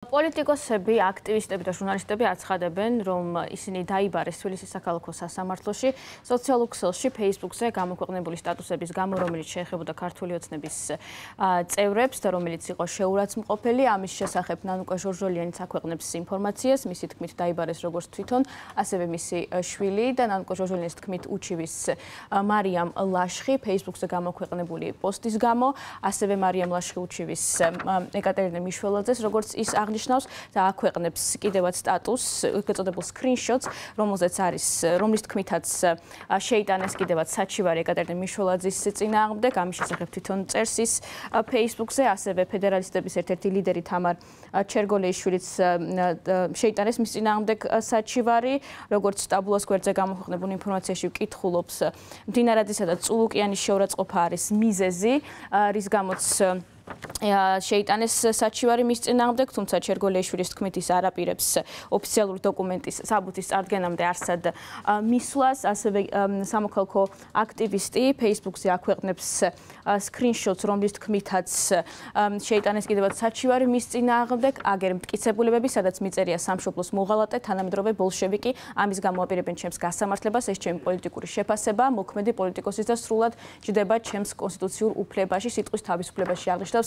პოლიტიკოსები, აქტივისტები და ჟურნალისტები აცხადებენ, რომ ისინი დაიბარეს თბილისის საქალაქო სასამართლოში, სოციალურ ქსელში, Facebook-ზე გამოქვეყნებული სტატუსების გამო, რომელიც შეეხებოდა ქართული ოცნების წევრებს და რომელიც იყო შეურაცხმყოფელი. ამის შესახებ ნანუკა ჟორჟოლიანიც აქვეყნებს ინფორმაციას, მისი თქმით დაიბარეს როგორც თვითონ, ასევე მისი შვილი და ნანუკა ჟორჟოლიანის თქმით უჩივის მარიამ ლაშხი Facebook-ზე გამოქვეყნებული პოსტის გამო, ასევე მარიამ ლაშხი უჩივის ეკატერინე მიშველაძეს, როგორც ის აღნიშნავს და აქვეყნებს კიდევაც სტატუსს, გაწოდებულ screenshots, რომლის თქმითაც შეიტანეს კიდევაც საჩივარი ეკატერინე მიშველაძის წინააღმდეგ, ამის შესახებ თვითონ წერს ის Facebook-ზე, ასევე ფედერალისტების ერთ-ერთი ლიდერი თამარ ჩერგოლეიშვილიც შეიტანეს მის წინააღმდეგ საჩივარი, როგორც სტაბულოს გვერდზე გამოქვეყნებულ ინფორმაციაში ვკითხულობს, მდინარაძისა და წულუკიანის შეურაცხყოფა არის მიზეზი, რის გამოც შეიტანეს საჩივარი მის წინააღმდეგ, თუმცა ჩერგოლეიშვილის თქმით ის არ აპირებს ოფიციალური დოკუმენტის საბუთის წარდგენამდე არსად მისვლას, ასევე სამოქალაქო აქტივისტი Facebook-ზე აქვეყნებს screenshots, რომლის თქმითაც შეიტანეს კიდევაც საჩივარი მის წინააღმდეგ, აგერ მტკიცებულებები, სადაც მიწერია სამშობლოს მოღალატე, თანამედროვე ბოლშევიკი, ამის გამო აპირებენ ჩემს გასამართლებას, ეს ჩემი პოლიტიკური შეფასება, მოქმედი პოლიტიკოსის და სრულად ჯდება ჩემს კონსტიტუციურ უფლებაში, სიტყვის თავისუფლებაში აღნიშნავს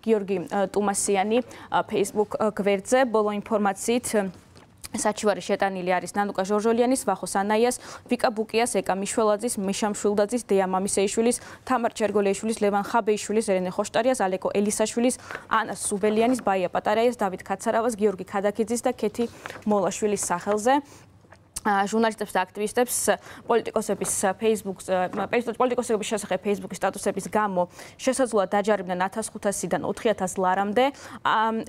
გიორგი ტუმასიანი Facebook გვერდზე. ბოლო ინფორმაციით საჩივარი შეტანილი არის ნანუკა ჟორჟოლიანის, ვახო სანაიას, ვიკა ბუკიას, ეკა მიშველაძის, მიშა მშვილდაძის, დეა მამისეიშვილის, თამარ ჩერგოლეიშვილის, ლევან ხაბეიშვილის, ერენე ხოშტარიას, ალეკო ელისაშვილის, ანა სუბელიანის, ბაია პატარაიას, დავით კაცარავას, გიორგი ქადაქიძის და ქეთი მოლაშვილის სახელზე. ჟურნალისტებს და აქტივისტებს პოლიტიკოსების შესახებ Facebook-ის სტატუსების გამო შესაძლოა დაჯარიმდნენ 1500-დან 4000 ლარამდე.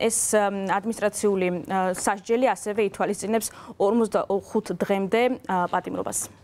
ეს ადმინისტრაციული სასჯელი ასევე ითვალისწინებს 45 დღემდე პატიმრობას.